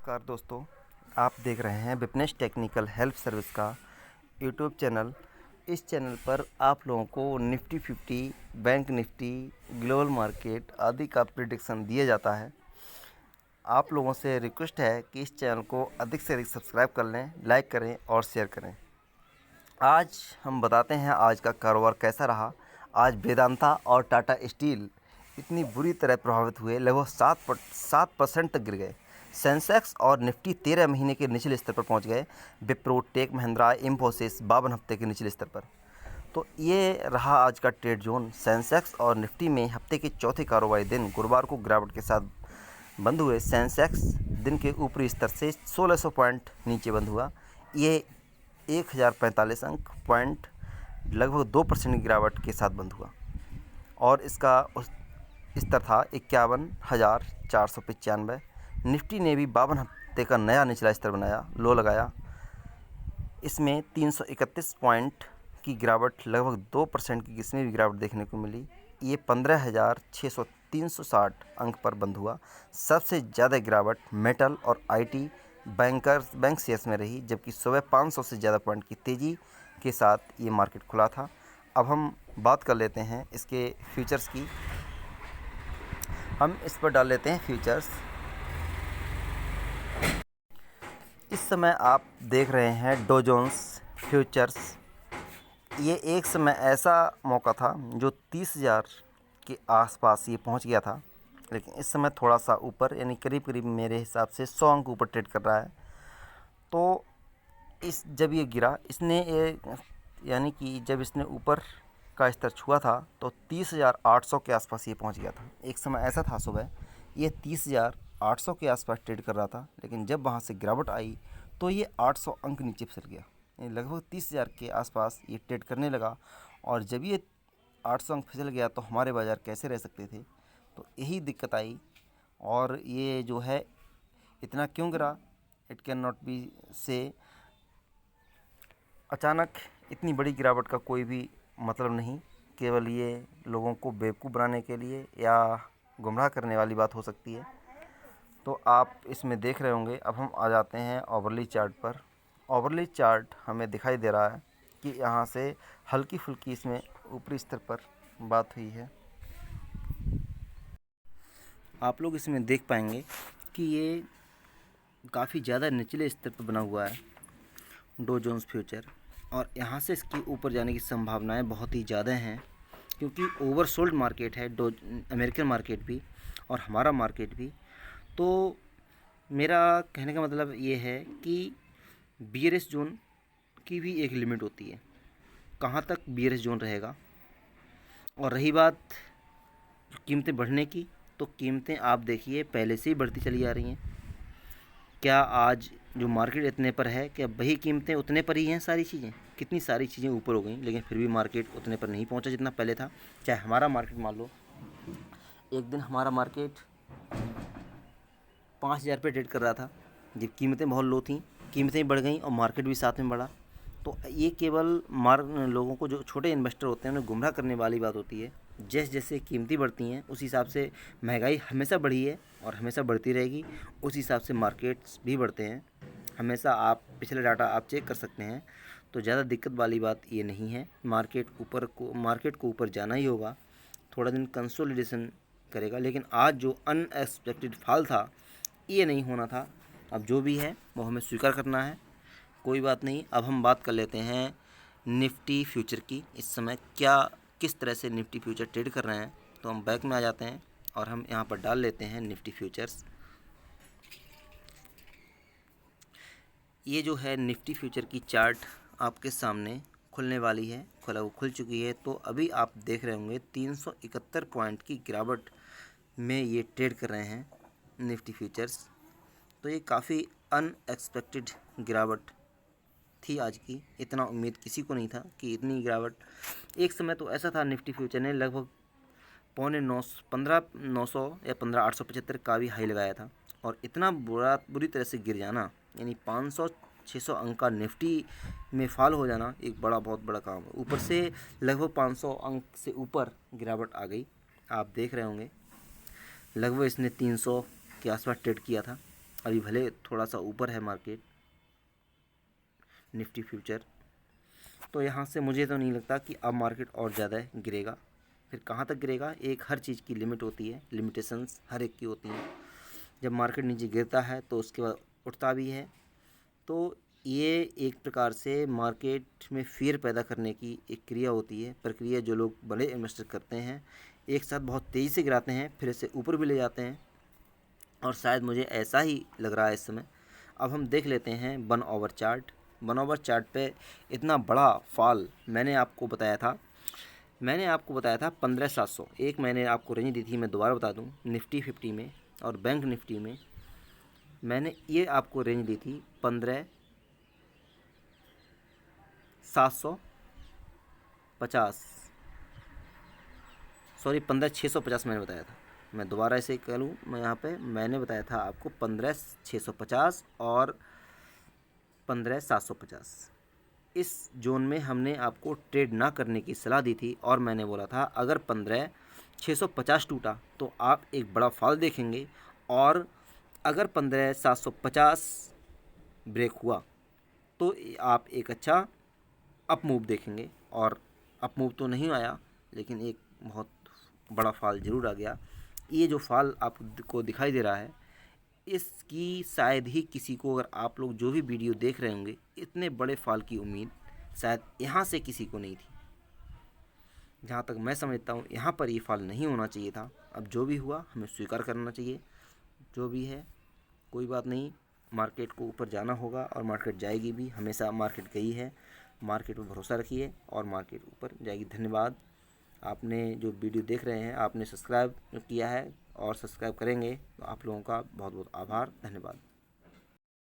नमस्कार दोस्तों, आप देख रहे हैं विपनेश टेक्निकल हेल्प सर्विस का यूट्यूब चैनल। इस चैनल पर आप लोगों को Nifty 50, bank Nifty, global market आदि का प्रेडिक्शन दिया जाता है। आप लोगों से रिक्वेस्ट है कि इस चैनल को अधिक से अधिक सब्सक्राइब कर लें, लाइक करें और शेयर करें। आज हम बताते हैं आज का कारोबार कैसा रहा। आज वेदांता और टाटा स्टील इतनी बुरी तरह प्रभावित हुए, लगभग 7% तक गिर गए। सेंसेक्स और निफ्टी 13 महीने के निचले स्तर पर पहुंच गए। विप्रो, टेक महिंद्रा, इंफोसिस 52 हफ्ते के निचले स्तर पर। तो ये रहा आज का ट्रेड जोन। सेंसेक्स और निफ्टी में हफ्ते के चौथे कारोबारी दिन गुरुवार को गिरावट के साथ बंद हुए। सेंसेक्स दिन के ऊपरी स्तर से 1600 पॉइंट नीचे बंद हुआ। ये 1045 अंक पॉइंट लगभग 2% की गिरावट के साथ बंद हुआ और इसका स्तर था 51,495। निफ्टी ने भी 52 हफ्ते का नया निचला स्तर बनाया, लो लगाया। इसमें 331 पॉइंट की गिरावट, लगभग 2% की इसमें भी गिरावट देखने को मिली। ये 15,360 अंक पर बंद हुआ। सबसे ज़्यादा गिरावट मेटल और आईटी बैंक शेयर्स में रही, जबकि सुबह 500 से ज़्यादा पॉइंट की तेज़ी के साथ ये मार्केट खुला था। अब हम बात कर लेते हैं इसके फ्यूचर्स की। हम इस पर डाल लेते हैं फ्यूचर्स। इस समय आप देख रहे हैं डॉ जोन्स फ्यूचर्स। ये एक समय ऐसा मौका था जो 30,000 के आसपास ये पहुंच गया था, लेकिन इस समय थोड़ा सा ऊपर, यानी करीब करीब मेरे हिसाब से 100 अंक ऊपर ट्रेड कर रहा है। तो जब ये गिरा, यानी कि जब इसने ऊपर का स्तर छुआ था तो 30,800 के आसपास ये पहुंच गया था। एक समय ऐसा था सुबह ये 30,800 के आसपास ट्रेड कर रहा था, लेकिन जब वहां से गिरावट आई तो ये 800 अंक नीचे फिसल गया। लगभग 30,000 के आसपास ये ट्रेड करने लगा, और जब ये 800 अंक फिसल गया तो हमारे बाज़ार कैसे रह सकते थे। तो यही दिक्कत आई। और ये जो है इतना क्यों गिरा, इट कैन नॉट बी से। अचानक इतनी बड़ी गिरावट का कोई भी मतलब नहीं, केवल ये लोगों को बेवकूफ़ बनाने के लिए या गुमराह करने वाली बात हो सकती है। तो आप इसमें देख रहे होंगे। अब हम आ जाते हैं ओवरली चार्ट पर। ओवरली चार्ट हमें दिखाई दे रहा है कि यहाँ से हल्की फुल्की इसमें ऊपरी स्तर पर बात हुई है। आप लोग इसमें देख पाएंगे कि ये काफ़ी ज़्यादा निचले स्तर पर बना हुआ है डॉ जोन्स फ्यूचर, और यहाँ से इसके ऊपर जाने की संभावनाएं बहुत ही ज़्यादा हैं, क्योंकि ओवरसोल्ड मार्केट है अमेरिकन मार्केट भी और हमारा मार्केट भी। तो मेरा कहने का मतलब ये है कि बियरिश जोन की भी एक लिमिट होती है, कहाँ तक बियरिश जोन रहेगा। और रही बात कीमतें बढ़ने की, तो कीमतें आप देखिए पहले से ही बढ़ती चली आ रही हैं। क्या आज जो मार्केट इतने पर है, क्या वही कीमतें उतने पर ही हैं? सारी चीज़ें, कितनी सारी चीज़ें ऊपर हो गई, लेकिन फिर भी मार्केट उतने पर नहीं पहुंचा जितना पहले था। चाहे हमारा मार्केट मान लो, एक दिन हमारा मार्केट 5,000 पे ट्रेड कर रहा था, जब कीमतें बहुत लो थी। कीमतें बढ़ गई और मार्केट भी साथ में बढ़ा। तो ये केवल लोगों को, जो छोटे इन्वेस्टर होते हैं, उन्हें गुमराह करने वाली बात होती है। जैसे जैसे कीमतें बढ़ती हैं उस हिसाब से महंगाई हमेशा बढ़ी है और हमेशा बढ़ती रहेगी। उस हिसाब से मार्केट्स भी बढ़ते हैं हमेशा। आप पिछले डाटा आप चेक कर सकते हैं। तो ज़्यादा दिक्कत वाली बात ये नहीं है। मार्केट को ऊपर जाना ही होगा। थोड़ा दिन कंसोलिडेशन करेगा, लेकिन आज जो अनएक्सपेक्टेड फॉल था ये नहीं होना था। अब जो भी है वो हमें स्वीकार करना है, कोई बात नहीं। अब हम बात कर लेते हैं निफ्टी फ्यूचर की। इस समय किस तरह से निफ्टी फ्यूचर ट्रेड कर रहे हैं। तो हम बैक में आ जाते हैं और हम यहाँ पर डाल लेते हैं निफ्टी फ्यूचर्स। ये जो है निफ्टी फ्यूचर की चार्ट आपके सामने खुलने वाली है, खुल चुकी है। तो अभी आप देख रहे होंगे 371 पॉइंट की गिरावट में ये ट्रेड कर रहे हैं निफ्टी फ्यूचर्स। तो ये काफ़ी अनएक्सपेक्टेड गिरावट थी आज की। इतना उम्मीद किसी को नहीं था कि इतनी गिरावट। एक समय तो ऐसा था निफ्टी फ्यूचर ने लगभग 9,900 या 15,875 का भी हाई लगाया था, और इतना बुरी तरह से गिर जाना, यानी 500-600 अंक का निफ्टी में फॉल हो जाना एक बहुत बड़ा काम है। ऊपर से लगभग 500 अंक से ऊपर गिरावट आ गई। आप देख रहे होंगे लगभग इसने 300 के आसपास ट्रेड किया था। अभी भले थोड़ा सा ऊपर है मार्केट निफ्टी फ्यूचर, तो यहाँ से मुझे तो नहीं लगता कि अब मार्केट और ज़्यादा गिरेगा। फिर कहाँ तक गिरेगा, एक हर चीज़ की लिमिट होती है, लिमिटेशंस हर एक की होती हैं। जब मार्केट नीचे गिरता है तो उसके बाद उठता भी है। तो ये एक प्रकार से मार्केट में फियर पैदा करने की एक क्रिया होती है, प्रक्रिया जो लोग बड़े इन्वेस्टर करते हैं, एक साथ बहुत तेज़ी से गिराते हैं, फिर इसे ऊपर भी ले जाते हैं, और शायद मुझे ऐसा ही लग रहा है इस समय। अब हम देख लेते हैं 1 आवर चार्ट। 1 आवर चार्ट पे इतना बड़ा फॉल मैंने आपको बताया था 15,700। एक मैंने आपको रेंज दी थी, मैं दोबारा बता दूं, निफ्टी 50 में और बैंक निफ्टी में मैंने ये आपको रेंज दी थी 15,750, सॉरी 15,650 मैंने बताया था। मैं दोबारा इसे कह लूँ, मैं यहाँ पे मैंने बताया था आपको 15,650 और 15,750। इस जोन में हमने आपको ट्रेड ना करने की सलाह दी थी, और मैंने बोला था अगर 15,650 टूटा तो आप एक बड़ा फॉल देखेंगे, और अगर 15,750 ब्रेक हुआ तो आप एक अच्छा अप मूव देखेंगे। और अप मूव तो नहीं आया, लेकिन एक बहुत बड़ा फॉल ज़रूर आ गया। ये जो फॉल आपको दिखाई दे रहा है, इसकी शायद ही किसी को, अगर आप लोग जो भी वीडियो देख रहे होंगे, इतने बड़े फॉल की उम्मीद शायद यहाँ से किसी को नहीं थी। जहाँ तक मैं समझता हूँ यहाँ पर ये फॉल नहीं होना चाहिए था। अब जो भी हुआ हमें स्वीकार करना चाहिए, जो भी है कोई बात नहीं। मार्केट को ऊपर जाना होगा और मार्केट जाएगी भी, हमेशा मार्केट गई है। मार्केट पर भरोसा रखिए और मार्केट ऊपर जाएगी। धन्यवाद। आपने जो वीडियो देख रहे हैं, आपने सब्सक्राइब किया है और सब्सक्राइब करेंगे, तो आप लोगों का बहुत बहुत आभार, धन्यवाद।